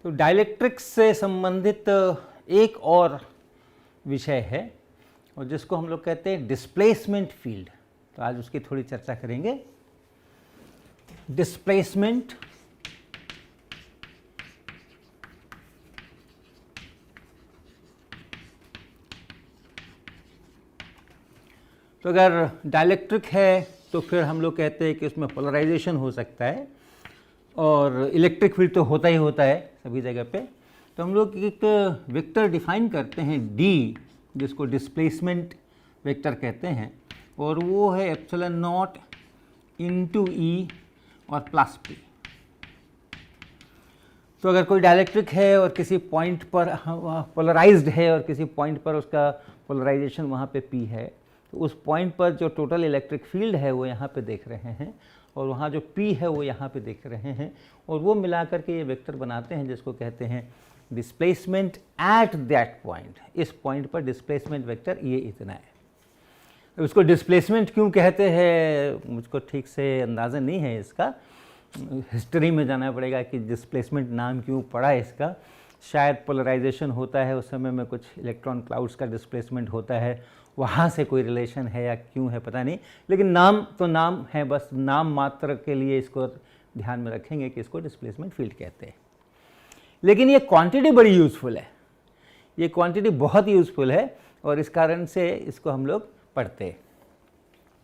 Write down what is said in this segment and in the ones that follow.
तो डाइलेक्ट्रिक्स से संबंधित एक और विषय है और जिसको हम लोग कहते हैं डिस्प्लेसमेंट फील्ड। तो आज उसकी थोड़ी चर्चा करेंगे। डिस्प्लेसमेंट तो अगर डाइलेक्ट्रिक है तो फिर हम लोग कहते हैं कि उसमें पोलराइजेशन हो सकता है और इलेक्ट्रिक फील्ड तो होता ही होता है सभी जगह पे। तो हम लोग एक वेक्टर डिफाइन करते हैं डी, जिसको डिस्प्लेसमेंट वेक्टर कहते हैं, और वो है एप्सिलॉन नॉट इनटू ई और प्लस पी। तो अगर कोई डाइलेक्ट्रिक है और किसी पॉइंट पर पोलराइज्ड है और किसी पॉइंट पर उसका पोलराइजेशन वहाँ पे पी है, तो उस पॉइंट पर जो टोटल इलेक्ट्रिक फील्ड है वो यहाँ पे देख रहे हैं और वहाँ जो P है वो यहाँ पे देख रहे हैं, और वो मिला करके ये वेक्टर बनाते हैं जिसको कहते हैं डिस्प्लेसमेंट एट दैट पॉइंट। इस पॉइंट पर डिस्प्लेसमेंट वेक्टर ये इतना है। उसको डिस्प्लेसमेंट क्यों कहते हैं मुझको ठीक से अंदाज़ा नहीं है इसका, हिस्ट्री में जाना पड़ेगा कि डिस्प्लेसमेंट नाम क्यों पड़ा इसका। शायद पोलराइजेशन होता है उस समय में, कुछ इलेक्ट्रॉन क्लाउड्स का डिस्प्लेसमेंट होता है, वहाँ से कोई रिलेशन है या क्यों है पता नहीं, लेकिन नाम तो नाम है, बस नाम मात्र के लिए इसको ध्यान में रखेंगे कि इसको डिस्प्लेसमेंट फील्ड कहते हैं। लेकिन ये क्वांटिटी बड़ी यूज़फुल है, ये क्वांटिटी बहुत यूज़फुल है और इस कारण से इसको हम लोग पढ़ते हैं।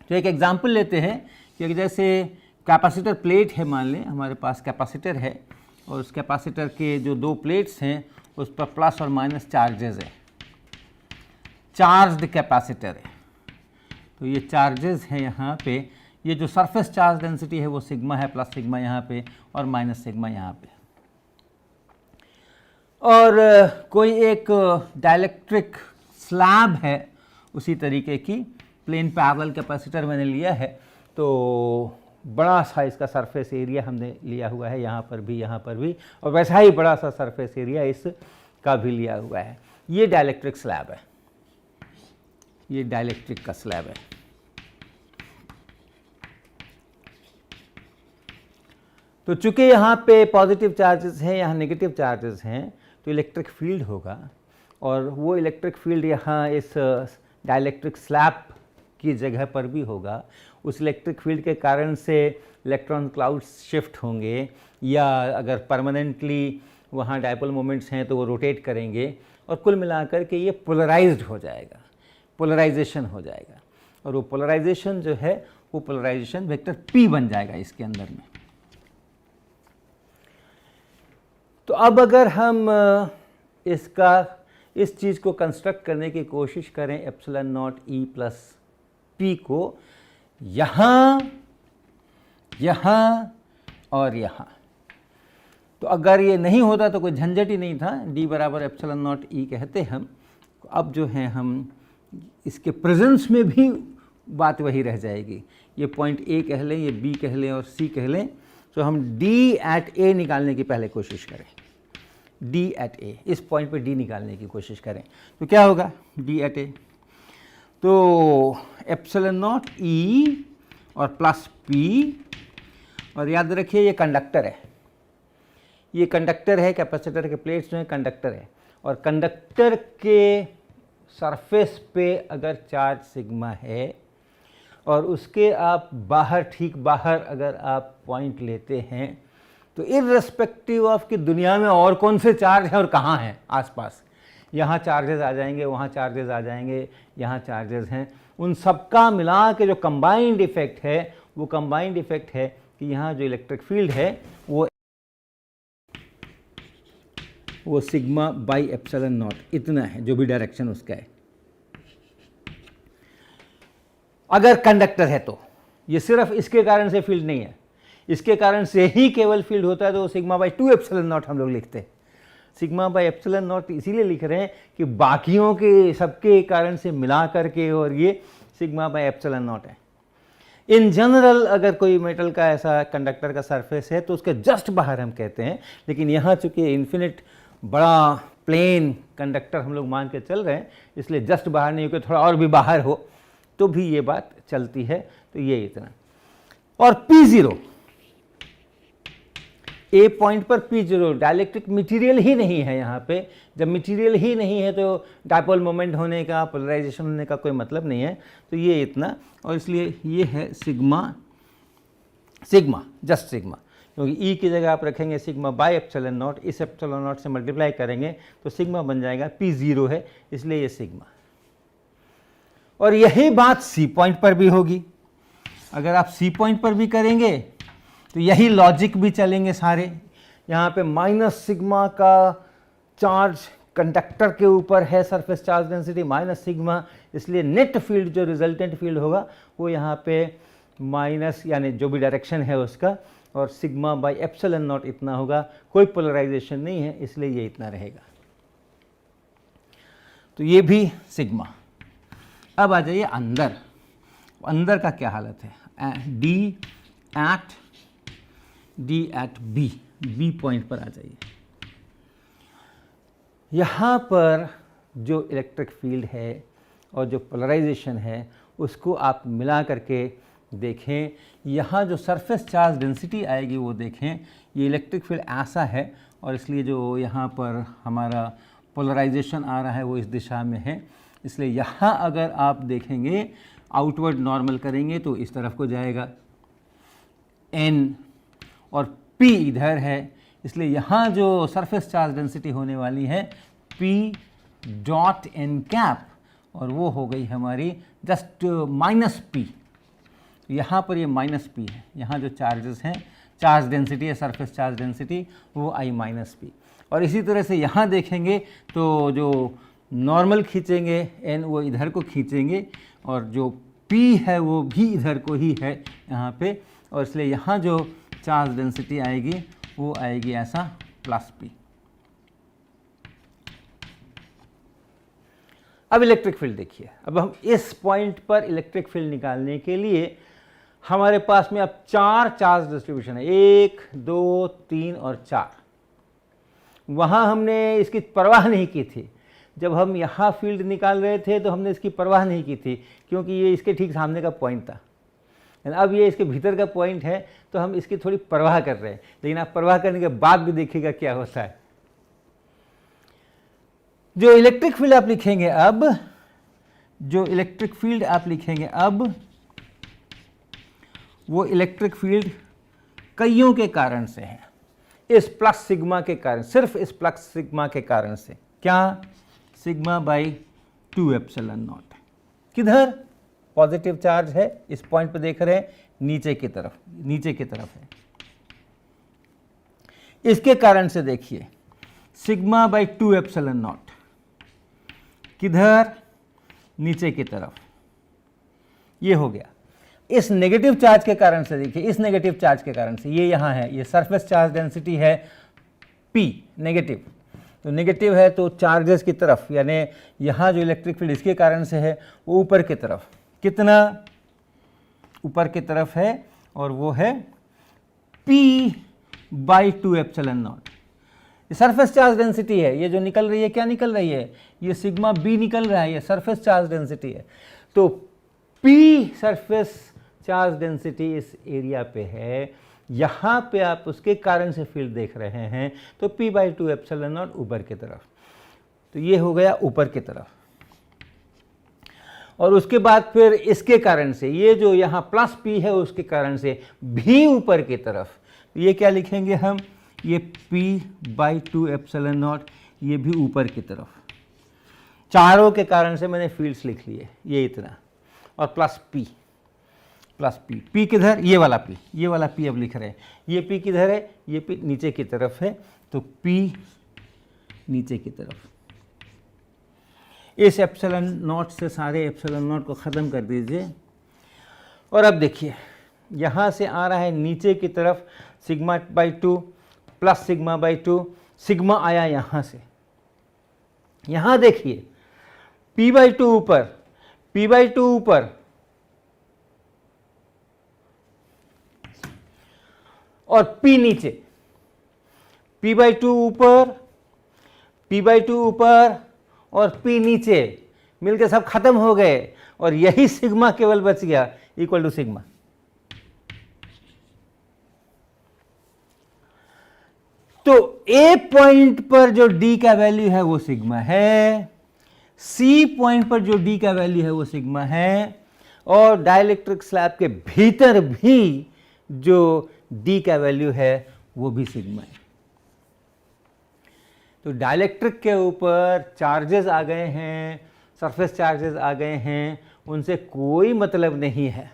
तो एक एग्जांपल लेते हैं कि जैसे कैपेसिटर प्लेट है, मान लें हमारे पास कैपेसिटर है और उस कैपेसिटर के जो दो प्लेट्स हैं उस पर प्लस और माइनस चार्जेस है, चार्ज्ड कैपेसिटर है। तो ये चार्जेस हैं यहाँ पे, ये जो सरफेस चार्ज डेंसिटी है वो सिग्मा है, प्लस सिग्मा यहाँ पे और माइनस सिग्मा यहाँ पे। और कोई एक डाइलेक्ट्रिक स्लैब है उसी तरीके की, प्लेन पैरेलल कैपेसिटर मैंने लिया है, तो बड़ा सा इसका सरफेस एरिया हमने लिया हुआ है, यहाँ पर भी और वैसा ही बड़ा सा सरफेस एरिया इसका भी लिया हुआ है। ये डाइलेक्ट्रिक स्लैब है, ये डाइलेक्ट्रिक का स्लैब है। तो चूंकि यहाँ पे पॉजिटिव चार्जेस हैं, यहाँ नेगेटिव चार्जेस हैं, तो इलेक्ट्रिक फील्ड होगा और वो इलेक्ट्रिक फील्ड यहाँ इस डाइलेक्ट्रिक स्लैब की जगह पर भी होगा। उस इलेक्ट्रिक फील्ड के कारण से इलेक्ट्रॉन क्लाउड्स शिफ्ट होंगे, या अगर परमानेंटली वहाँ डायपोल मोमेंट्स हैं तो वो रोटेट करेंगे, और कुल मिलाकर के ये पोलराइज्ड हो जाएगा, पोलराइजेशन हो जाएगा, और वो पोलराइजेशन जो है वो पोलराइजेशन वेक्टर P बन जाएगा इसके अंदर में। तो अब अगर हम इस चीज़ को कंस्ट्रक्ट करने की कोशिश करें, epsilon not E plus P को यहाँ, यहाँ और यहाँ, तो अगर ये नहीं होता तो कोई झंझट ही नहीं था, D बराबर एप्सिलॉन नॉट E कहते हम। अब जो है हम इसके प्रेजेंस में भी बात वही रह जाएगी। ये पॉइंट A कह लें, ये B कह लें और C कह लें, तो हम D एट A निकालने की पहले कोशिश करें, D एट A, इस पॉइंट पे D निकालने की कोशिश करें, तो क्या होगा D एट A, तो एप्सिलॉन नॉट E और प्लस P, और याद रखिए ये कंडक्टर है, ये कंडक्टर है, कैपेसिटर के प्लेट्स जो है कंडक्टर है, और कंडक्टर के सरफेस पे अगर चार्ज सिग्मा है और उसके आप बाहर, ठीक बाहर अगर आप पॉइंट लेते हैं, तो इर्रेस्पेक्टिव ऑफ कि दुनिया में और कौन से चार्ज हैं और कहाँ हैं आसपास, यहाँ चार्जेस आ जाएंगे, वहाँ चार्जेस आ जाएंगे, यहाँ चार्जेस हैं, उन सबका मिला के जो कंबाइंड इफेक्ट है वो कंबाइंड इफेक्ट है कि यहाँ जो इलेक्ट्रिक फील्ड है वो सिग्मा बाई एप्सिलॉन नॉट इतना है, जो भी डायरेक्शन उसका है। अगर कंडक्टर है तो ये सिर्फ इसके कारण से फील्ड नहीं है, इसके कारण से ही केवल फील्ड होता है, तो वो सिग्मा बाई 2 एप्सिलॉन नॉट हम लोग लिखते हैं। सिग्मा बाई एप्सिलॉन नॉट इसीलिए लिख रहे हैं कि बाकियों के सबके कारण से मिला करके, और ये सिग्मा बाई एप्सिलॉन नॉट है। इन जनरल अगर कोई मेटल का ऐसा कंडक्टर का सरफेस है तो उसके जस्ट बाहर हम कहते हैं, लेकिन यहाँ चूंकि इन्फिनिट बड़ा प्लेन कंडक्टर हम लोग मान के चल रहे हैं, इसलिए जस्ट बाहर नहीं, क्योंकि थोड़ा और भी बाहर हो तो भी ये बात चलती है। तो ये इतना, और P0 ए पॉइंट पर पी जीरो, डाइलेक्ट्रिक मटेरियल ही नहीं है यहाँ पे। जब मटेरियल ही नहीं है तो डायपोल मोमेंट होने का, पोलराइजेशन होने का कोई मतलब नहीं है। तो ये इतना, और इसलिए ये है सिग्मा, सिग्मा जस्ट सिग्मा, क्योंकि ई की जगह आप रखेंगे सिग्मा बाय एप्सिलॉन नॉट, इस एप्सिलॉन नॉट से मल्टीप्लाई करेंगे तो सिग्मा बन जाएगा, पी जीरो है इसलिए ये सिग्मा। और यही बात सी पॉइंट पर भी होगी। अगर आप सी पॉइंट पर भी करेंगे तो यही लॉजिक भी चलेंगे सारे। यहाँ पे माइनस सिग्मा का चार्ज कंडक्टर के ऊपर है, surface charge density minus sigma, इसलिए नेट फील्ड जो रिजल्टेंट फील्ड होगा वो यहाँ पे माइनस, यानी जो भी डायरेक्शन है उसका, और सिग्मा बाई एप्सिलॉन नॉट इतना होगा। कोई पोलराइजेशन नहीं है इसलिए ये इतना रहेगा। तो ये भी सिग्मा। अब आ जाइए अंदर, अंदर का क्या हालत है, डी एट बी पॉइंट पर आ जाइए। यहाँ पर जो इलेक्ट्रिक फील्ड है और जो पोलराइजेशन है उसको आप मिला करके देखें। यहाँ जो सरफेस चार्ज डेंसिटी आएगी वो देखें, ये इलेक्ट्रिक फील्ड ऐसा है और इसलिए जो यहाँ पर हमारा पोलराइजेशन आ रहा है वो इस दिशा में है। इसलिए यहाँ अगर आप देखेंगे आउटवर्ड नॉर्मल करेंगे तो इस तरफ को जाएगा n, और P इधर है, इसलिए यहाँ जो सरफेस चार्ज डेंसिटी होने वाली है P डॉट n कैप, और वो हो गई हमारी जस्ट माइनस P। यहाँ पर ये माइनस P है, यहाँ जो चार्जेस हैं, चार्ज डेंसिटी है, सरफेस चार्ज डेंसिटी, वो आई माइनस P। और इसी तरह से यहाँ देखेंगे तो जो नॉर्मल खींचेंगे n वो इधर को खींचेंगे, और जो P है वो भी इधर को ही है यहाँ पे, और इसलिए यहाँ जो चार्ज डेंसिटी आएगी वो आएगी ऐसा प्लस P। अब इलेक्ट्रिक फील्ड देखिए। अब हम इस पॉइंट पर इलेक्ट्रिक फील्ड निकालने के लिए हमारे पास में अब 4 चार्ज डिस्ट्रीब्यूशन है, 1, 2, 3 और 4। वहाँ हमने इसकी परवाह नहीं की थी। जब हम यहाँ फील्ड निकाल रहे थे तो हमने इसकी परवाह नहीं की थी, क्योंकि ये इसके ठीक सामने का पॉइंट था। अब ये इसके भीतर का पॉइंट है तो हम इसकी थोड़ी परवाह कर रहे हैं। लेकिन आप परवाह करने के बाद भी देखिएगा क्या होता है। जो इलेक्ट्रिक फील्ड आप लिखेंगे अब, जो इलेक्ट्रिक फील्ड आप लिखेंगे अब, वो इलेक्ट्रिक फील्ड कईयों के कारण से है। इस प्लस सिग्मा के कारण, सिर्फ इस प्लस सिग्मा के कारण से। क्या? Sigma by 2 epsilon not. किधर? पॉजिटिव चार्ज है, इस पॉइंट पे देख रहे हैं, नीचे की तरफ, नीचे की तरफ है। इसके कारण से देखिए सिग्मा बाई 2 एप्सिलॉन नॉट, किधर? नीचे की तरफ। ये हो गया। इस नेगेटिव चार्ज के कारण से देखिए, इस नेगेटिव चार्ज के कारण से, ये यहाँ है, ये सरफेस चार्ज डेंसिटी है P नेगेटिव, तो नेगेटिव है तो चार्जेस की तरफ, यानी यहाँ जो इलेक्ट्रिक फील्ड इसके कारण से है वो ऊपर की तरफ। कितना? ऊपर की तरफ है, और वो है P बाई 2 एप्सिलॉन नॉट। ये सरफेस चार्ज डेंसिटी है, ये जो निकल रही है, क्या निकल रही है? ये सिग्मा B निकल रहा है, ये सरफेस चार्ज डेंसिटी है। तो P सरफेस चार्ज डेंसिटी इस एरिया पे है, यहाँ पे आप उसके कारण से फील्ड देख रहे हैं, तो P बाई 2 एप्सिलॉन नॉट ऊपर की तरफ। तो ये हो गया ऊपर की तरफ। और उसके बाद फिर इसके कारण से, ये जो यहाँ प्लस P है उसके कारण से भी ऊपर की तरफ, ये क्या लिखेंगे हम? ये P बाई 2 एप्सिलॉन नॉट, ये भी ऊपर की तरफ। चारों के कारण से मैंने फील्ड्स लिख लिए, ये इतना, और plus P, plus P। P किधर? ये वाला P, ये वाला P अब लिख रहे हैं। ये P किधर है? ये P नीचे की तरफ है, तो P नीचे की तरफ। इस एप्सिलॉन नॉट से सारे एप्सिलॉन नॉट को ख़त्म कर दीजिए, और अब देखिए यहाँ से आ रहा है नीचे की तरफ sigma by 2 plus sigma by 2, sigma आया यहाँ से। यहाँ देखिए P बाई 2 ऊपर, P बाई 2 ऊपर, और P नीचे। P बाई 2 ऊपर, P बाई 2 ऊपर और P नीचे, मिलके सब खत्म हो गए, और यही सिग्मा केवल बच गया, इक्वल टू सिग्मा। तो ए पॉइंट पर जो डी का वैल्यू है वो सिग्मा है, सी पॉइंट पर जो डी का वैल्यू है वो सिग्मा है, और डाइलेक्ट्रिक स्लैब के भीतर भी जो डी का वैल्यू है वो भी सिग्मा है। तो डाइलेक्ट्रिक के ऊपर चार्जेस आ गए हैं, सरफेस चार्जेस आ गए हैं, उनसे कोई मतलब नहीं है,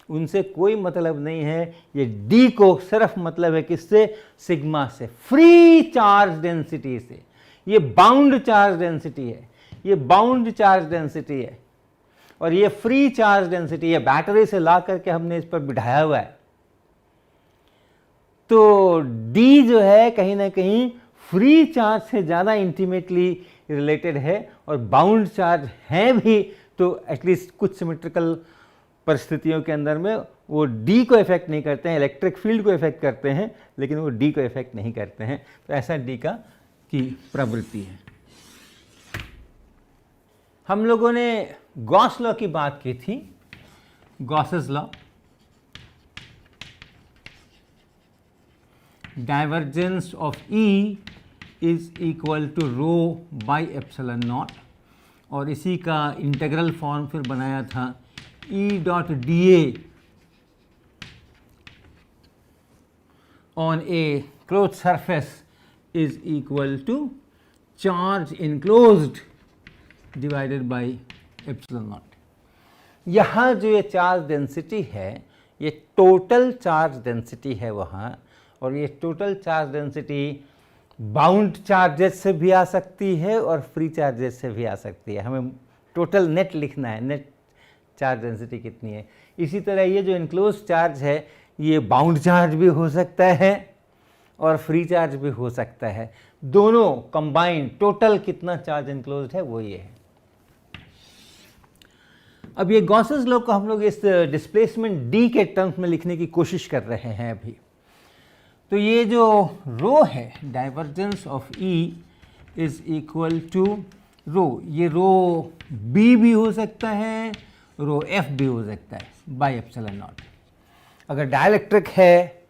उनसे कोई मतलब नहीं है। ये डी को सिर्फ मतलब है किससे? सिग्मा से, फ्री चार्ज डेंसिटी से। ये बाउंड चार्ज डेंसिटी है, ये बाउंड चार्ज डेंसिटी है, और ये फ्री चार्ज डेंसिटी है, बैटरी से ला करके हमने इस पर बिठाया हुआ है। तो डी जो है कहीं ना कहीं फ्री चार्ज से ज़्यादा इंटीमेटली रिलेटेड है, और बाउंड चार्ज है भी तो एटलीस्ट कुछ सिमेट्रिकल परिस्थितियों के अंदर में वो डी को इफेक्ट नहीं करते हैं, इलेक्ट्रिक फील्ड को इफेक्ट करते हैं, लेकिन वो डी को इफेक्ट नहीं करते हैं। तो ऐसा डी की प्रवृत्ति है। हम लोगों ने गॉस लॉ की बात की थी, Gauss's law, divergence of E is equal to rho by epsilon naught, और इसी का इंटीग्रल फॉर्म फिर बनाया था E dot D A on a close surface is equal to charge enclosed divided by epsilon naught. यहाँ जो ये charge density है ये टोटल चार्ज डेंसिटी है वहाँ, और ये total charge density bound charges से भी आ सकती है और फ्री चार्जेस से भी आ सकती है। हमें टोटल नेट लिखना है, नेट चार्ज डेंसिटी कितनी है। इसी तरह ये जो इनक्लोज चार्ज है ये बाउंड चार्ज भी हो सकता है और फ्री चार्ज भी हो सकता है, दोनों कंबाइंड टोटल कितना चार्ज इनक्लोज्ड है वो ये है। अब ये गॉसेस लॉ को हम लोग इस डिस्प्लेसमेंट डी के टर्म्स में लिखने की कोशिश कर रहे हैं अभी। तो ये जो रो है, divergence of E is equal to rho, ये रो बी भी हो सकता है, रो एफ भी हो सकता है, बाई एप्सिलॉन नॉट। अगर डाइलेक्ट्रिक है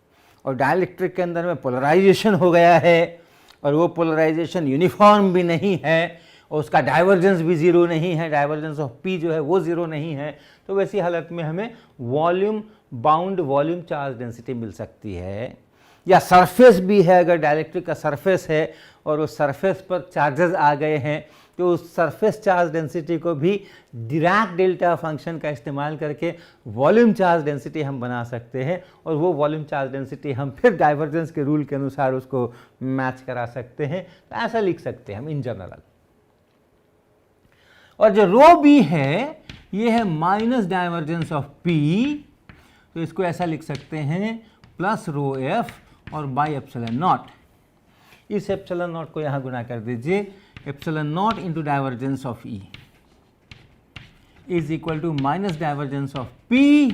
और डाइलेक्ट्रिक के अंदर में पोलराइजेशन हो गया है और वो पोलराइजेशन यूनिफॉर्म भी नहीं है और उसका डाइवर्जेंस भी ज़ीरो नहीं है, डाइवर्जेंस ऑफ पी जो है वो ज़ीरो नहीं है, तो वैसी हालत में हमें volume bound volume charge density मिल सकती है। या सरफेस भी है, अगर डाइलेक्ट्रिक का सरफेस है और उस सरफेस पर चार्जेस आ गए हैं तो उस सरफेस चार्ज डेंसिटी को भी डिराक डेल्टा फंक्शन का इस्तेमाल करके वॉल्यूम चार्ज डेंसिटी हम बना सकते हैं, और वो वॉल्यूम चार्ज डेंसिटी हम फिर डाइवर्जेंस के रूल के अनुसार उसको मैच करा सकते हैं। तो ऐसा लिख सकते हैं हम इन जनरल। और जो रो बी है ये है माइनस डाइवर्जेंस ऑफ पी, तो इसको ऐसा लिख सकते हैं प्लस रो एफ और बाई एप्सिलॉन नॉट। इस एप्सिलॉन नॉट को यहाँ गुना कर दीजिए, epsilon naught into divergence of E is equal to minus divergence of P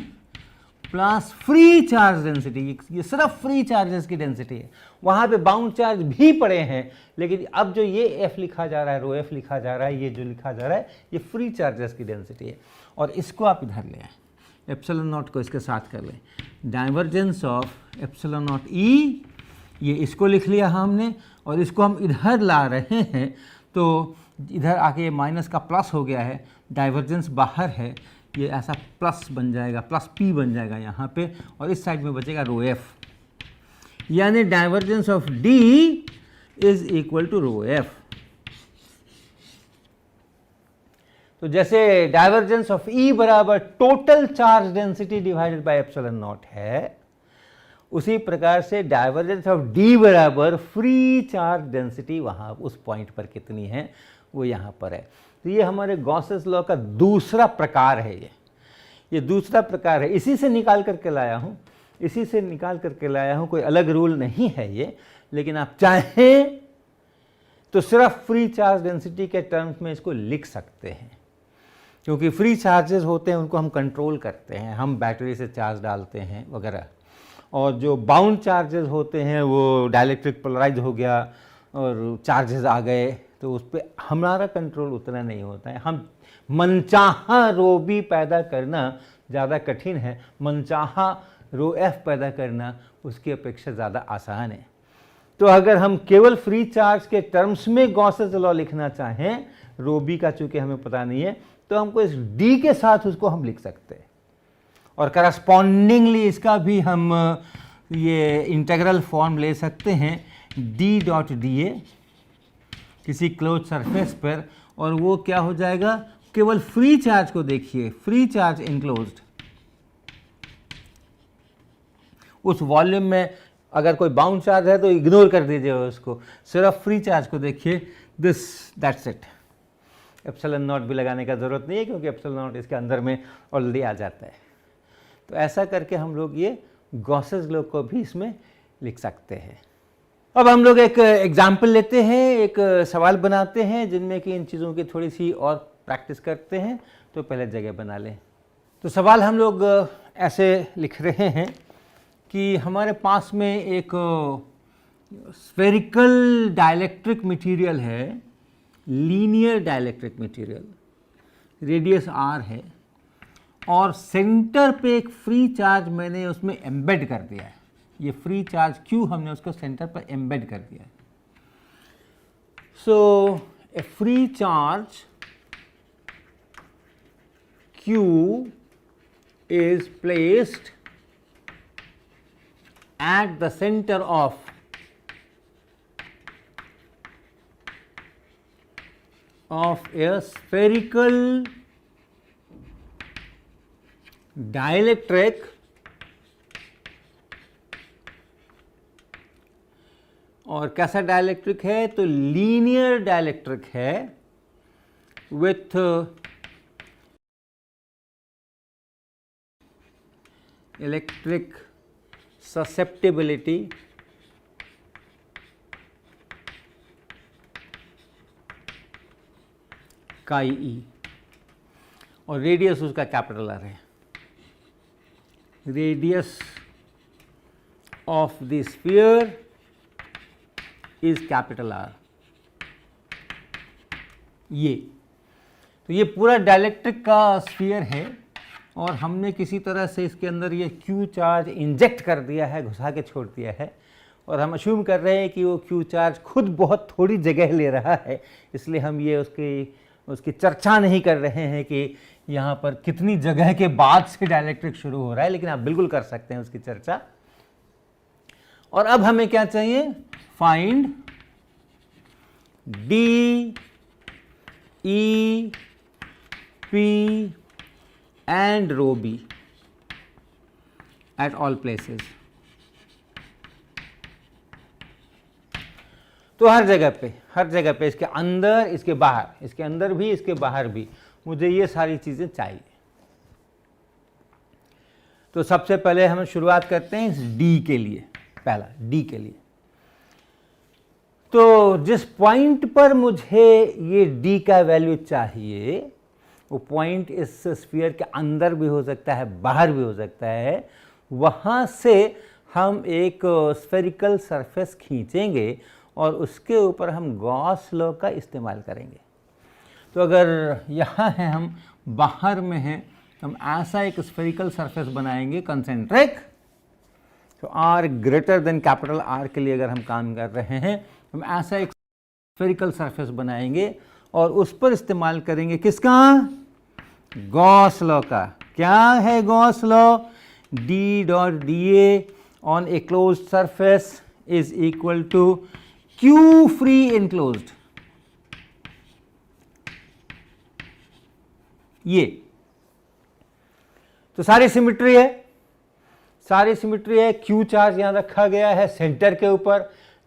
plus free charge density. ये सिर्फ फ्री चार्जेस की डेंसिटी है, वहाँ पे बाउंड चार्ज भी पड़े हैं, लेकिन अब जो ये एफ लिखा जा रहा है, रो एफ लिखा जा रहा है, ये जो लिखा जा रहा है ये फ्री चार्जेस की डेंसिटी है। और इसको आप इधर ले आए, एप्सिलॉन नॉट को इसके साथ कर लें, डाइवर्जेंस ऑफ एप्सिलॉन नॉट ई, ये इसको लिख लिया हमने, और इसको हम इधर ला रहे हैं तो इधर आके ये माइनस का प्लस हो गया है, डाइवर्जेंस बाहर है, ये ऐसा प्लस बन जाएगा, प्लस पी बन जाएगा यहाँ पे, और इस साइड में बचेगा रो एफ, यानी divergence of D is equal to rho F. तो जैसे डाइवर्जेंस ऑफ ई बराबर total charge density divided by epsilon naught है, उसी प्रकार से डाइवर्जेंस ऑफ डी बराबर फ्री चार्ज डेंसिटी वहाँ उस पॉइंट पर कितनी है वो यहाँ पर है। तो ये हमारे गॉसेस लॉ का दूसरा प्रकार है, ये दूसरा प्रकार है, इसी से निकाल करके लाया हूँ, इसी से निकाल करके लाया हूँ, कोई अलग रूल नहीं है ये। लेकिन आप चाहें तो सिर्फ फ्री चार्ज डेंसिटी के टर्म्स में इसको लिख सकते हैं, क्योंकि फ्री चार्जेस होते हैं उनको हम कंट्रोल करते हैं, हम बैटरी से चार्ज डालते हैं वगैरह, और जो बाउंड चार्जेस होते हैं वो डाइलेक्ट्रिक पोलराइज हो गया और चार्जेस आ गए तो उस पर हमारा कंट्रोल उतना नहीं होता है। हम मनचाहा रो बी पैदा करना ज़्यादा कठिन है, मनचाहा रो एफ पैदा करना उसकी अपेक्षा ज़्यादा आसान है। तो अगर हम केवल फ्री चार्ज के टर्म्स में गॉसेस लॉ लिखना चाहें, रो बी का चूंकि हमें पता नहीं है, तो हमको इस डी के साथ उसको हम लिख सकते हैं, और करस्पॉन्डिंगली इसका भी हम ये इंटीग्रल फॉर्म ले सकते हैं डी डॉट डी ए किसी क्लोज सरफेस पर, और वो क्या हो जाएगा, केवल फ्री चार्ज को देखिए, फ्री चार्ज इनक्लोज्ड, उस वॉल्यूम में अगर कोई बाउंड चार्ज है तो इग्नोर कर दीजिए उसको, सिर्फ फ्री चार्ज को देखिए, this that's it. Epsilon not भी लगाने का ज़रूरत नहीं है क्योंकि एप्सिलॉन नॉट इसके अंदर में ऑलरेडी आ जाता है। तो ऐसा करके हम लोग ये गॉसेस लॉ को भी इसमें लिख सकते हैं। अब हम लोग एक एग्जाम्पल लेते हैं, एक सवाल बनाते हैं जिनमें कि इन चीज़ों की थोड़ी सी और प्रैक्टिस करते हैं। तो पहले जगह बना लें। तो सवाल हम लोग ऐसे लिख रहे हैं कि हमारे पास में एक स्फेरिकल डाइलेक्ट्रिक मटेरियल है, linear dielectric material, radius r है, और सेंटर पे एक फ्री चार्ज मैंने उसमें एम्बेड कर दिया है। ये फ्री चार्ज q हमने उसको सेंटर पर एम्बेड कर दिया है। So a free charge q is placed at the center of a spherical dielectric और कैसा डाइलेक्ट्रिक है, तो लीनियर डाइलेक्ट्रिक है विथ इलेक्ट्रिक ससेप्टिबिलिटी काई ई, और रेडियस उसका कैपिटल आर है। Radius of the sphere is capital R. तो ये पूरा डाइलेक्ट्रिक का स्फीयर है, और हमने किसी तरह से इसके अंदर ये क्यू चार्ज इंजेक्ट कर दिया है, घुसा के छोड़ दिया है, और हम अश्यूम कर रहे हैं कि वो क्यू चार्ज खुद बहुत थोड़ी जगह ले रहा है, इसलिए हम ये उसकी चर्चा नहीं कर रहे हैं कि यहाँ पर कितनी जगह के बाद से डाइलेक्ट्रिक शुरू हो रहा है, लेकिन आप बिल्कुल कर सकते हैं उसकी चर्चा। और अब हमें क्या चाहिए, find D E P and rho b at all places। तो हर जगह पे इसके अंदर, इसके बाहर, इसके अंदर भी, इसके बाहर भी मुझे ये सारी चीज़ें चाहिए। तो सबसे पहले हम शुरुआत करते हैं इस d के लिए, पहला d के लिए। तो जिस पॉइंट पर मुझे ये d का वैल्यू चाहिए, वो पॉइंट इस स्फीयर के अंदर भी हो सकता है, बाहर भी हो सकता है, वहाँ से हम एक स्फेरिकल सरफेस खींचेंगे और उसके ऊपर हम गॉस लॉ का इस्तेमाल करेंगे। तो अगर यहाँ है, हम बाहर में हैं, हम ऐसा एक स्फेरिकल सरफेस बनाएंगे कंसेंट्रिक। तो r greater than capital R के लिए अगर हम काम कर रहे हैं, हम ऐसा एक स्फेरिकल सरफेस बनाएंगे और उस पर इस्तेमाल करेंगे किसका, गॉस लॉ का। क्या है Gauss law, d dot D A on a close surface is equal to q free enclosed. ये तो सारी सिमिट्री है, q चार्ज यहां रखा गया है सेंटर के ऊपर।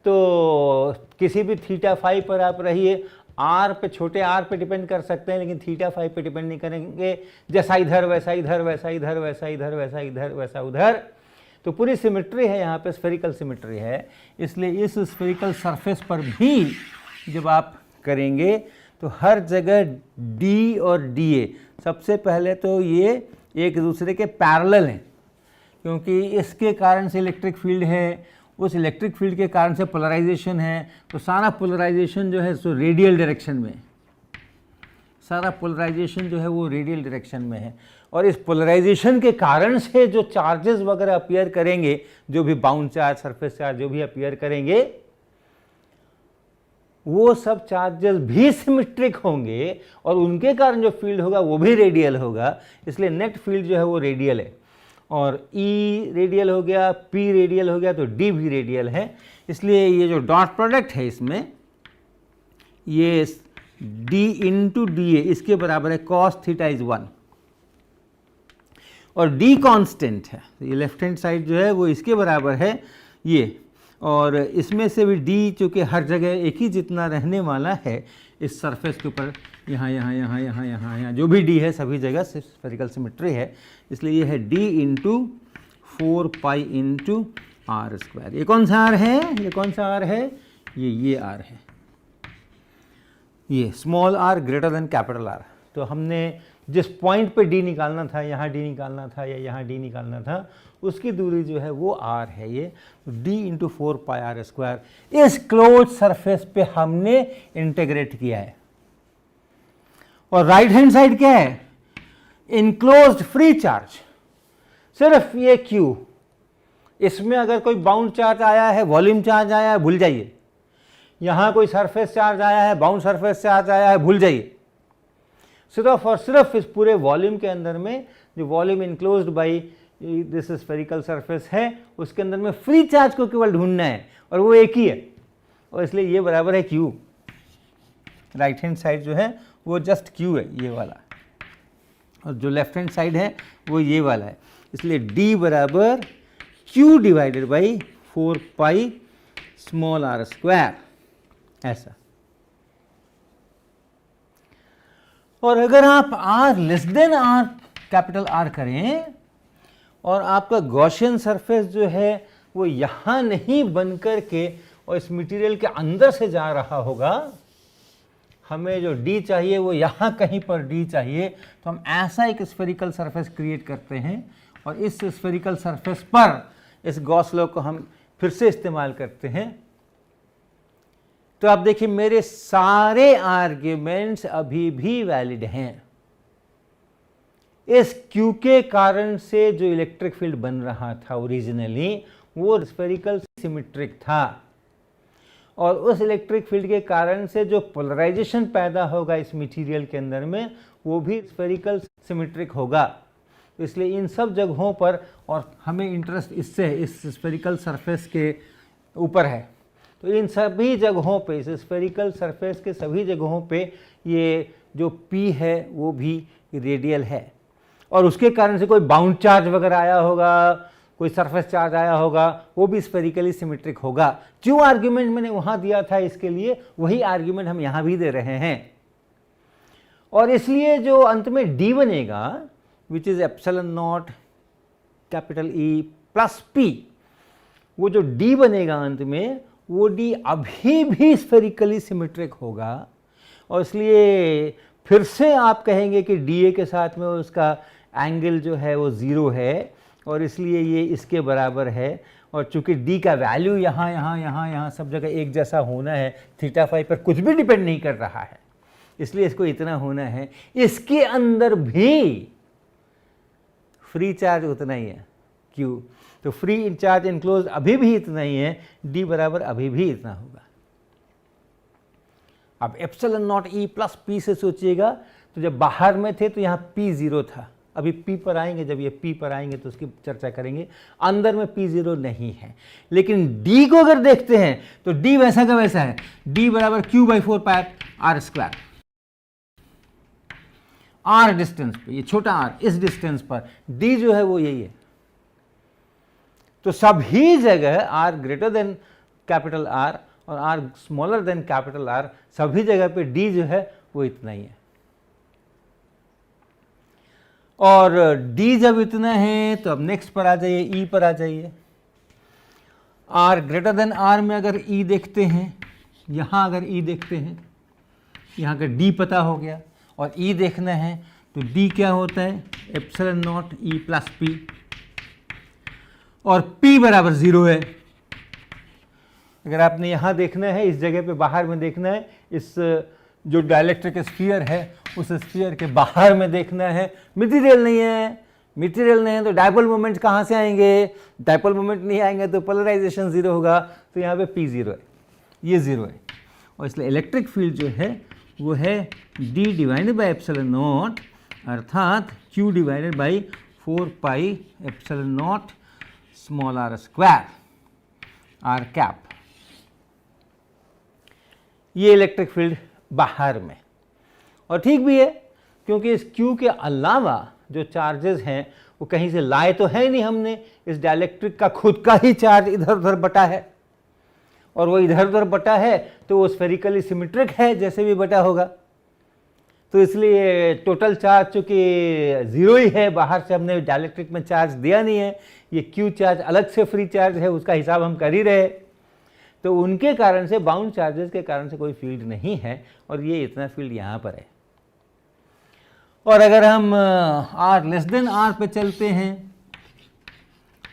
तो किसी भी थीटा फाई पर आप रहिए, आर पे, छोटे आर पे डिपेंड कर सकते हैं, लेकिन थीटा फाई पे डिपेंड नहीं करेंगे। जैसा इधर वैसा इधर, वैसा इधर, वैसा इधर, वैसा इधर, वैसा उधर। तो पूरी सिमेट्री है यहाँ पे, स्फेरिकल सिमेट्री है। इसलिए इस स्फेरिकल सरफेस पर भी जब आप करेंगे तो हर जगह डी और डी ए, सबसे पहले तो ये एक दूसरे के पैरेलल हैं, क्योंकि इसके कारण से इलेक्ट्रिक फील्ड है, उस इलेक्ट्रिक फील्ड के कारण से पोलराइजेशन है। तो सारा पोलराइजेशन जो है सो रेडियल डायरेक्शन में, सारा पोलराइजेशन जो है वो रेडियल डायरेक्शन में है। और इस पोलराइजेशन के कारण से जो चार्जेस वगैरह अपीयर करेंगे, जो भी बाउंड चार्ज, सरफेस चार्ज जो भी अपीयर करेंगे, वो सब चार्जेस भी सिमेट्रिक होंगे और उनके कारण जो फील्ड होगा वो भी रेडियल होगा, इसलिए नेट फील्ड जो है वो रेडियल है। और E रेडियल हो गया, P रेडियल हो गया, तो D भी रेडियल है। इसलिए ये जो डॉट प्रोडक्ट है इसमें, ये D इंटू डी ए इसके बराबर है cos थीटा इज 1, और D कांस्टेंट है, तो ये लेफ्ट हैंड साइड जो है वो इसके बराबर है ये, और इसमें से भी D चूँकि हर जगह एक ही जितना रहने वाला है इस सरफेस के ऊपर, यहाँ यहाँ यहाँ यहाँ यहाँ यहाँ जो भी D है सभी जगह स्फेरिकल सिमेट्री है, इसलिए ये है D into 4 into R square. ये कौन सा R है, ये कौन सा R है, ये R है, ये small r greater than capital R। तो हमने जिस पॉइंट पे D निकालना था, यहाँ D निकालना था या यहाँ D निकालना था, उसकी दूरी जो है वो R है, ये D इंटू 4 स्क्वायर इस क्लोज सरफेस पे हमने इंटीग्रेट किया है। और राइट हैंड साइड क्या है, इनक्लोज्ड फ्री चार्ज, सिर्फ ये Q, इसमें अगर कोई बाउंड चार्ज आया है, वॉल्यूम चार्ज आया है, भूल जाइए। यहाँ कोई सरफेस चार्ज आया है, बाउंड सरफेस चार्ज आया है, भूल जाइए। सिर्फ और सिर्फ इस पूरे वॉल्यूम के अंदर में जो volume enclosed by this spherical surface है, उसके अंदर में फ्री चार्ज को केवल ढूंढना है, और वो एक ही है, और इसलिए ये बराबर है Q। राइट हैंड साइड जो है वो जस्ट Q है, ये वाला, और जो लेफ्ट हैंड साइड है वो ये वाला है, इसलिए D बराबर Q divided by 4 small r square, ऐसा। और अगर आप R less than R capital R करें और आपका गॉसियन सरफेस जो है वो यहाँ नहीं बन कर के और इस मटेरियल के अंदर से जा रहा होगा, हमें जो D चाहिए वो यहाँ कहीं पर D चाहिए, तो हम ऐसा एक स्फेरिकल सरफेस क्रिएट करते हैं और इस स्फेरिकल सरफेस पर इस गॉस लॉ को हम फिर से इस्तेमाल करते हैं। तो आप देखिए मेरे सारे आर्ग्यूमेंट्स अभी भी वैलिड हैं। इस Q के कारण से जो इलेक्ट्रिक फील्ड बन रहा था ओरिजिनली वो स्फेरिकल सिमेट्रिक था, और उस इलेक्ट्रिक फील्ड के कारण से जो पोलराइजेशन पैदा होगा इस मटेरियल के अंदर में वो भी स्फेरिकल सिमेट्रिक होगा। इसलिए इन सब जगहों पर, और हमें इंटरेस्ट इससे इस स्फेरिकल सरफेस के ऊपर है, तो इन सभी जगहों पे, इस स्फेरिकल सरफेस के सभी जगहों पे ये जो P है वो भी रेडियल है, और उसके कारण से कोई बाउंड चार्ज वगैरह आया होगा, कोई सरफेस चार्ज आया होगा, वो भी स्फेरिकली सिमेट्रिक होगा। जो आर्ग्यूमेंट मैंने वहाँ दिया था इसके लिए, वही आर्ग्यूमेंट हम यहाँ भी दे रहे हैं। और इसलिए जो अंत में D बनेगा, which is epsilon not capital E plus P, वो जो D बनेगा अंत में, वो D अभी भी स्फेरिकली सिमेट्रिक होगा, और इसलिए फिर से आप कहेंगे कि DA के साथ में उसका एंगल जो है वो 0 है, और इसलिए ये इसके बराबर है। और चूंकि D का वैल्यू यहाँ यहाँ यहाँ यहाँ सब जगह एक जैसा होना है, थीटा फाई पर कुछ भी डिपेंड नहीं कर रहा है, इसलिए इसको इतना होना है। इसके अंदर भी फ्री चार्ज उतना ही है Q, तो फ्री चार्ज इनक्लोज अभी भी इतना ही है, D बराबर अभी भी इतना होगा। अब epsilon not E plus P से सोचिएगा, तो जब बाहर में थे तो यहाँ P 0 था, अभी P पर आएंगे, जब ये P पर आएंगे तो उसकी चर्चा करेंगे। अंदर में P 0 नहीं है, लेकिन D को अगर देखते हैं तो D वैसा का वैसा है, D बराबर Q by 4 pi R square. R distance पे, ये छोटा r इस डिस्टेंस पर D जो है वो यही है, तो सभी जगह R greater than capital R और R smaller than capital R, सभी जगह पे D जो है वो इतना ही है। और D जब इतना है तो अब नेक्स्ट पर आ जाइए, E पर आ जाइए। R ग्रेटर देन R में अगर E देखते हैं, यहाँ अगर E देखते हैं, यहाँ का D पता हो गया, और E देखना है तो D क्या होता है, epsilon not E plus P, और P बराबर 0 है। अगर आपने यहाँ देखना है, इस जगह पे बाहर में देखना है, इस जो डाइलेक्ट्रिक स्फीयर है उस स्फीयर के बाहर में देखना है, मटेरियल नहीं है, मटेरियल नहीं है तो डायपोल मोमेंट कहाँ से आएंगे, डायपोल मोमेंट नहीं आएंगे तो पोलराइजेशन 0 होगा, तो यहाँ पे P 0 है, ये 0 है। और इसलिए इलेक्ट्रिक फील्ड जो है वो है d divided by epsilon not, अर्थात q divided by 4 pi epsilon not small r square r cap. ये इलेक्ट्रिक फील्ड बाहर में, और ठीक भी है क्योंकि इस q के अलावा जो चार्जेस हैं वो कहीं से लाए तो है नहीं हमने, इस डाइलेक्ट्रिक का खुद का ही चार्ज इधर उधर बटा है, और वो इधर उधर बटा है तो वो स्फेरिकली सिमेट्रिक है जैसे भी बटा होगा, तो इसलिए टोटल चार्ज चूंकि जीरो ही है, बाहर से हमने डाइलेक्ट्रिक में चार्ज दिया नहीं है, ये क्यू चार्ज अलग से फ्री चार्ज है, उसका हिसाब हम कर ही रहे, तो उनके कारण से बाउंड चार्जेस के कारण से कोई फील्ड नहीं है, और ये इतना फील्ड यहाँ पर है। और अगर हम r लेस देन r पे चलते हैं,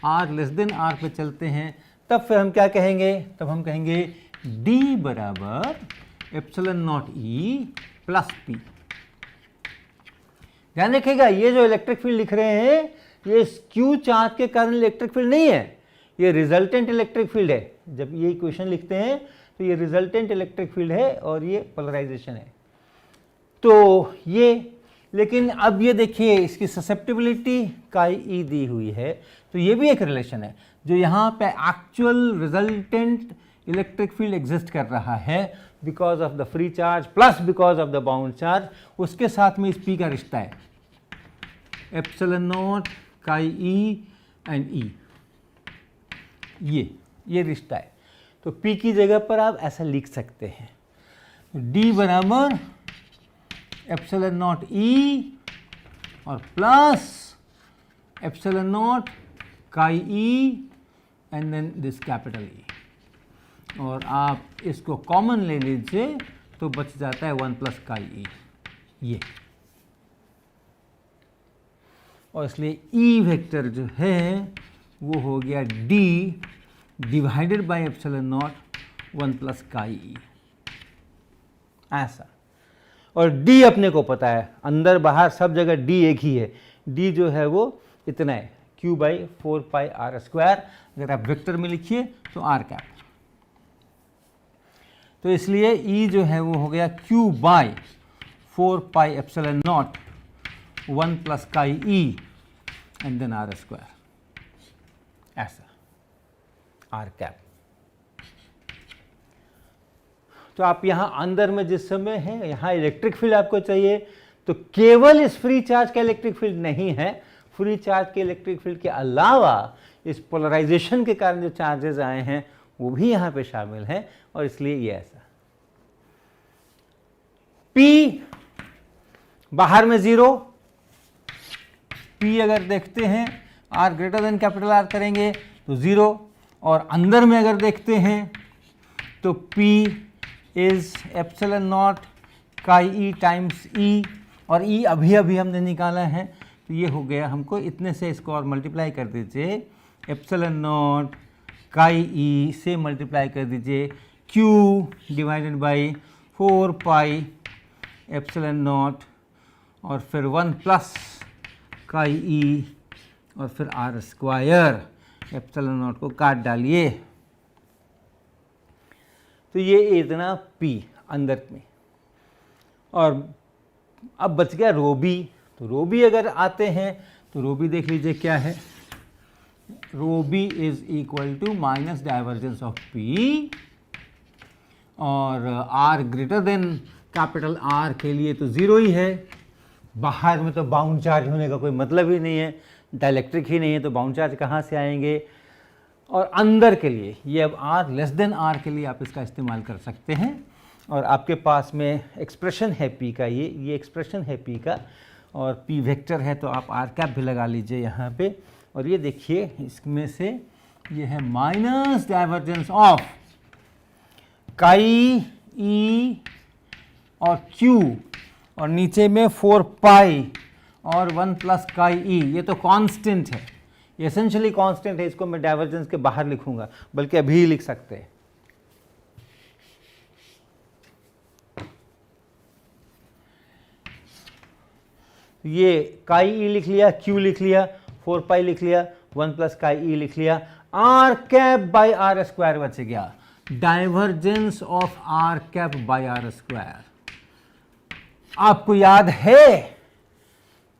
r लेस देन r पे चलते हैं, तब फिर हम क्या कहेंगे, तब हम कहेंगे d बराबर epsilon not e plus p। ध्यान रखिएगा, ये जो इलेक्ट्रिक फील्ड लिख रहे हैं ये q चार्ज के कारण इलेक्ट्रिक फील्ड नहीं है, ये रिजल्टेंट इलेक्ट्रिक फील्ड है। जब ये इक्वेशन लिखते हैं तो ये रिजल्टेंट इलेक्ट्रिक फील्ड है और ये पोलराइजेशन है। तो ये, लेकिन अब ये देखिए इसकी ससेप्टिबिलिटी काई ई दी हुई है, तो ये भी एक रिलेशन है, जो यहाँ पे actual resultant electric field exist कर रहा है because of the free charge plus because of the bound charge, उसके साथ में इस पी का रिश्ता है, epsilon naught chi E and ई, ये रिश्ता है। तो पी की जगह पर आप ऐसा लिख सकते हैं, डी बराबर एप्सिलॉन नॉट ई और plus epsilon naught chi E and then this capital E, और आप इसको कॉमन ले लीजिए तो बच जाता है 1 प्लस काई ई, ये। और इसलिए ई वेक्टर जो है वो हो गया D divided by epsilon naught 1 plus chi E, ऐसा। और d अपने को पता है, अंदर बाहर सब जगह d एक ही है, d जो है वो इतना है q by 4 pi r square, अगर आप वेक्टर में लिखिए तो r कैप। तो इसलिए e जो है वो हो गया q by 4 pi epsilon naught 1 plus chi e and then r square, ऐसा r कैप। तो आप यहाँ अंदर में जिस समय हैं, यहाँ इलेक्ट्रिक फील्ड आपको चाहिए, तो केवल इस फ्री चार्ज का इलेक्ट्रिक फील्ड नहीं है, फ्री चार्ज के इलेक्ट्रिक फील्ड के अलावा इस पोलराइजेशन के कारण जो चार्जेस आए हैं वो भी यहाँ पे शामिल हैं, और इसलिए ये ऐसा। P बाहर में 0, P अगर देखते हैं R greater than capital R करेंगे तो 0, और अंदर में अगर देखते हैं तो P is epsilon naught chi E times ई, और ई अभी अभी हमने निकाला है, तो ये हो गया हमको इतने से, इसको और मल्टीप्लाई कर दीजिए, एप्सिलॉन नॉट काई ई से मल्टीप्लाई कर दीजिए q divided by 4 pi epsilon naught और फिर 1 प्लस काई ई और फिर r स्क्वायर, एप्सिलॉन नॉट को काट डालिए, तो ये इतना p अंदर में। और अब बच गया रो बी, तो रो बी अगर आते हैं तो रो बी देख लीजिए क्या है, rho B is equal to minus divergence of p, और r greater than capital R के लिए तो 0 ही है, बाहर में तो बाउंड चार्ज होने का कोई मतलब ही नहीं है, डाइलेक्ट्रिक ही नहीं है, तो बाउंड चार्ज कहाँ से आएंगे। और अंदर के लिए ये अब r लेस देन r के लिए आप इसका इस्तेमाल कर सकते हैं, और आपके पास में एक्सप्रेशन है p का, ये एक्सप्रेशन है p का, और p वेक्टर है तो आप r कैप भी लगा लीजिए यहाँ पे, और ये देखिए इसमें से ये है माइनस डाइवर्जेंस ऑफ काई e और q, और नीचे में 4 पाई और 1 प्लस काई e, ये तो कांस्टेंट है, ये एसेंशियली कांस्टेंट है, इसको मैं डाइवर्जेंस के बाहर लिखूंगा, बल्कि अभी ही लिख सकते हैं। ये काई ई लिख लिया, q लिख लिया, 4 पाई लिख लिया, 1 प्लस काई ई लिख लिया, r cap by r square बच गया। Divergence of R cap by R square. आपको याद है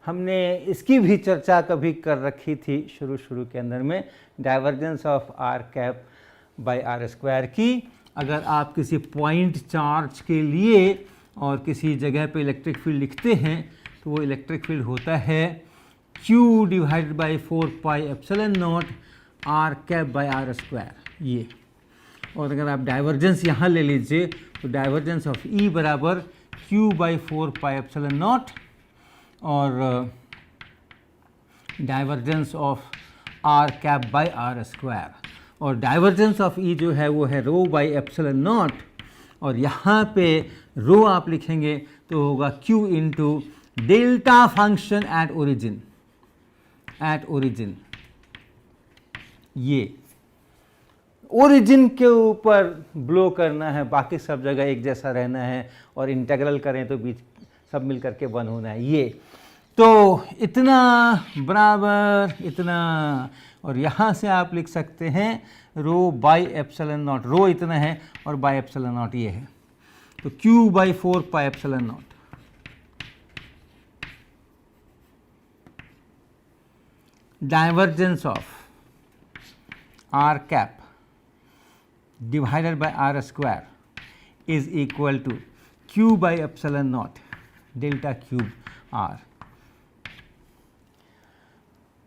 हमने इसकी भी चर्चा कभी कर रखी थी शुरू के अंदर में, divergence of R cap by R square की। अगर आप किसी पॉइंट चार्ज के लिए और किसी जगह पे इलेक्ट्रिक फील्ड लिखते हैं तो वो इलेक्ट्रिक फील्ड होता है Q divided by 4 pi epsilon naught R cap by R square ये। और अगर आप डाइवर्जेंस यहाँ ले लीजिए तो डाइवर्जेंस ऑफ E बराबर Q by 4 pi epsilon naught और divergence of R cap by R square. और डाइवर्जेंस ऑफ E जो है वो है रो बाई एप्सिलॉन नॉट, और यहाँ पे रो आप लिखेंगे तो होगा Q into delta function at origin. ये ओरिजिन के ऊपर ब्लो करना है, बाकी सब जगह एक जैसा रहना है, और इंटीग्रल करें तो बीच सब मिल करके 1 होना है ये। तो इतना बराबर इतना, और यहाँ से आप लिख सकते हैं रो बाई एप्सिलॉन नॉट, रो इतना है और बाई एप्सिलॉन नॉट ये है, तो Q by 4 pi epsilon naught. Divergence of R cap divided by R square is equal to Q by epsilon naught delta cube R।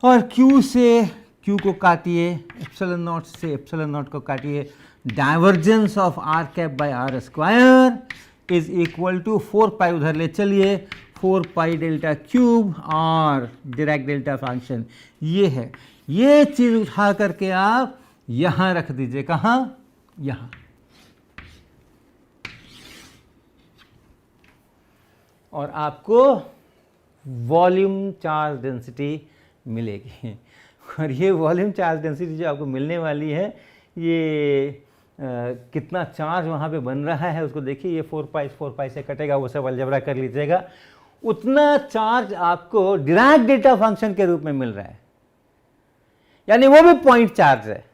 और Q से Q को काटिए, एप्सिलॉन नॉट से एप्सिलॉन नॉट को काटिए, divergence of R cap by R square is equal to 4 pi उधर ले चलिए, 4 पाई डेल्टा क्यूब और डायरेक्ट डेल्टा फंक्शन ये है। ये चीज़ उठा करके आप यहाँ रख दीजिए, कहाँ? यहाँ। और आपको वॉल्यूम चार्ज डेंसिटी मिलेगी। और ये वॉल्यूम चार्ज डेंसिटी जो आपको मिलने वाली है, ये कितना चार्ज वहाँ पे बन रहा है उसको देखिए। ये 4 पाई से कटेगा, वो सब अलजेब्रा कर लीजिएगा। उतना चार्ज आपको डायरेक्ट डेल्टा फंक्शन के रूप में मिल रहा है, यानी वो भी पॉइंट चार्ज है,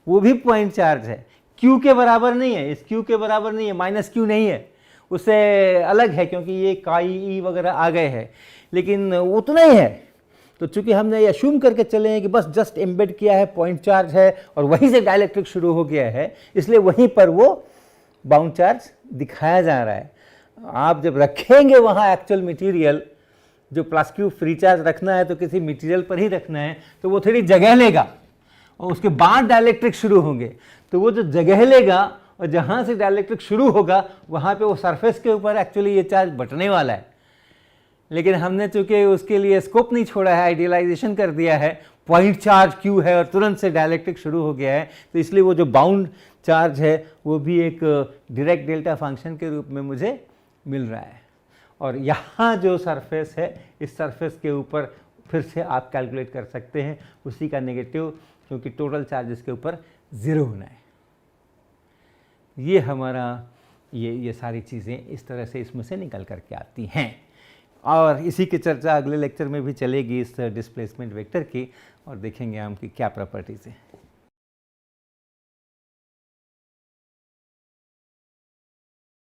वो भी पॉइंट चार्ज है। Q के बराबर नहीं है, इस Q के बराबर नहीं है, माइनस Q नहीं है, उससे अलग है क्योंकि ये काई ई वगैरह आ गए हैं, लेकिन उतना ही है। तो चूंकि हमने ये अश्यूम करके चले हैं कि बस जस्ट एम्बेड किया है, पॉइंट चार्ज है और वहीं से डाइलेक्ट्रिक शुरू हो गया है, इसलिए वहीं पर वो बाउंड चार्ज दिखाया जा रहा है। आप जब रखेंगे वहाँ एक्चुअल मटेरियल, जो प्लस Q फ्री चार्ज रखना है तो किसी मटेरियल पर ही रखना है, तो वो थोड़ी जगह लेगा और उसके बाद डाइलेक्ट्रिक शुरू होंगे। तो वो जो जगह लेगा और जहाँ से डाइलेक्ट्रिक शुरू होगा वहाँ पे वो सरफेस के ऊपर एक्चुअली ये चार्ज बटने वाला है। लेकिन हमने चूंकि उसके लिए स्कोप नहीं छोड़ा है, आइडियलाइजेशन कर दिया है, पॉइंट चार्ज Q है और तुरंत से डाइलेक्ट्रिक शुरू हो गया है, तो इसलिए वो जो बाउंड चार्ज है वो भी एक डायरेक्ट डेल्टा फंक्शन के रूप में मुझे मिल रहा है। और यहाँ जो सरफेस है, इस सरफेस के ऊपर फिर से आप कैलकुलेट कर सकते हैं उसी का नेगेटिव, क्योंकि टोटल चार्ज इसके ऊपर 0 होना है। ये हमारा ये सारी चीज़ें इस तरह से इसमें से निकल करके आती हैं। और इसी की चर्चा अगले लेक्चर में भी चलेगी इस डिस्प्लेसमेंट वेक्टर की, और देखेंगे हम कि क्या प्रॉपर्टीज़ है।